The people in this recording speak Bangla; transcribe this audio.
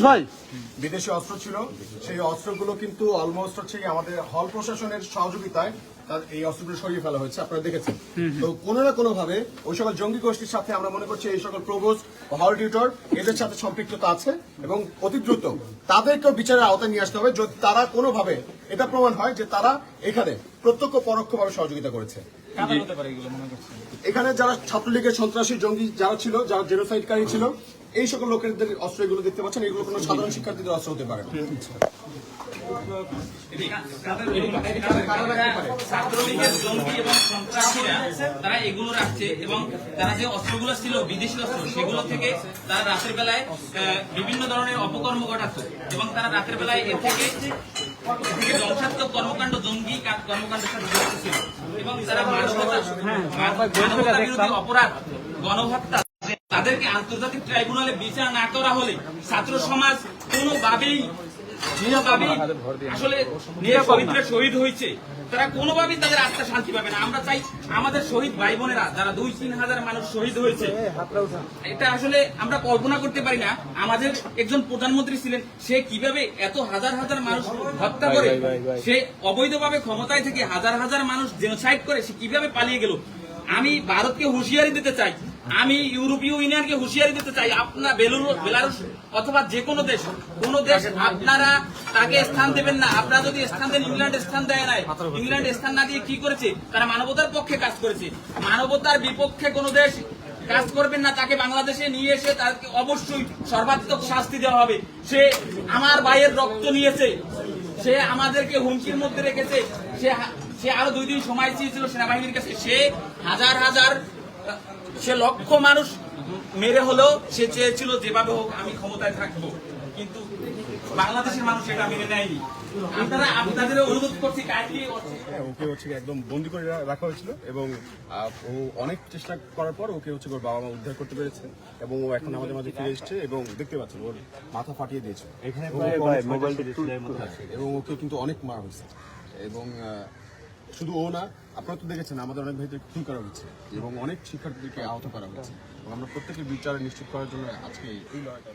ভাই বিদেশি অস্ত্র ছিল, সেই অস্ত্রগুলো কিন্তু অলমোস্ট হচ্ছে আমাদের হল প্রশাসনের সহযোগিতায় এই অস্ত্রগুলো সরিয়ে ফেলা হয়েছে, আপনারা দেখেছেন। তো কোনো না কোনো ভাবে ওই সকল জঙ্গি গোষ্ঠীর সাথে আমরা মনে করছি এই সকল প্রভোস্ট বা হল টিউটর এদের সাথে সম্পৃক্ততা আছে এবং অতি দ্রুত তাদেরকেও বিচারের আওতায় নিয়ে আসতে হবে যদি তারা কোনোভাবে এটা প্রমাণ হয় যে তারা এখানে প্রত্যক্ষ পরোক্ষভাবে সহযোগিতা করেছে। এখানে যারা ছাত্রলীগের সন্ত্রাসী জঙ্গি যারা ছিল, যারা জেনোসাইডকারী ছিল, এই সকল লোকেদের অস্ত্র এগুলো দেখতে পাচ্ছেন, এগুলো কোনো সাধারণ শিক্ষার্থীদের অস্ত্র হতে পারে না। ছাত্রলীগের জঙ্গি এবং সন্ত্রাসীরা তারা এগুলো রাখছে এবং তারা যে অস্ত্রগুলো ছিল বিদেশি অস্ত্র সেগুলো থেকে তারা রাতের বেলায় বিভিন্ন ধরনের অপকর্ম ঘটাচ্ছে এবং তারা রাতের বেলায় এর থেকে ধ্বংসাত্মক কর্মকাণ্ড জঙ্গি কর্মকাণ্ডের সাথে যুক্ত ছিল এবং তারা মানবতা বিরোধী অপরাধ গণহত্যা তাদেরকে আন্তর্জাতিক ট্রাইব্যুনালে বিচার না করা হলে ছাত্র সমাজ কোনোভাবেই আসলে শহীদরা শহীদ হয়েছে তারা কোনোভাবেই তাদের আত্মা শান্তি পাবে না। আমরা চাই আমাদের শহীদ ভাই বোনেরা যারা 2-3 হাজার মানুষ শহীদ হয়েছে, এটা আসলে আমরা কল্পনা করতে পারি না। আমাদের একজন প্রধানমন্ত্রী ছিলেন, সে কিভাবে এত হাজার হাজার মানুষ হত্যা করে, সে অবৈধভাবে ক্ষমতায় থেকে হাজার হাজার মানুষ জেনোসাইড করে সে কিভাবে পালিয়ে গেল। আমি ভারতকে হুঁশিয়ারি দিতে চাই, আমি ইউরোপীয় ইউনিয়নকে হুঁশিয়ারি দিতে চাই, আপনারা বেলারুশ অথবা যে কোনো দেশ আপনারা তাকে স্থান দেবেন না। আপনারা যদি স্থান দেন, ইংল্যান্ড স্থান দেয় নাই, ইংল্যান্ড স্থান না দিয়ে কি করেছে, তারা মানবতার পক্ষে কাজ করেছে। মানবতার বিপক্ষে কোনো দেশ কাজ করবেন না, তাকে বাংলাদেশে নিয়ে এসে তাকে অবশ্যই সর্বাত্মক শাস্তি দেওয়া হবে। সে আমার ভাইয়ের রক্ত নিয়েছে, সে আমাদেরকে হুমকির মধ্যে রেখেছে, সে আরো 2 দিন সময় চেয়েছিল সেনাবাহিনীর কাছে। সে হাজার হাজার সে লক্ষ মানুষ মেরে হলেও সে চেয়েছিল যেভাবে হোক আমি ক্ষমতায় থাকবো, কিন্তু বাংলাদেশের মানুষ এটা মেনে নেয়নি। আপনারা আপনাদের অনুরোধ করছি ওকে হচ্ছে একদম বন্দি করে রাখা হয়েছিল এবং ও অনেক চেষ্টা করার পর ওকে হচ্ছে ওর বাবা মা উদ্ধার করতে পেরেছে এবং ও এখন আমাদের মাঝে ফিরে এসেছে এবং দেখতে পাচ্ছেন ওর মাথা ফাটিয়ে দিয়েছে এবং ওকে কিন্তু অনেক মারা হয়েছে এবং শুধু ও না, আপনারা তো দেখেছেন আমাদের অনেক ভাইদের খুন করা হচ্ছে এবং অনেক শিক্ষার্থীদেরকে আহত করা হচ্ছে এবং আমরা প্রত্যেকের বিচার নিশ্চিত করার জন্য আজকে এই লড়াইটা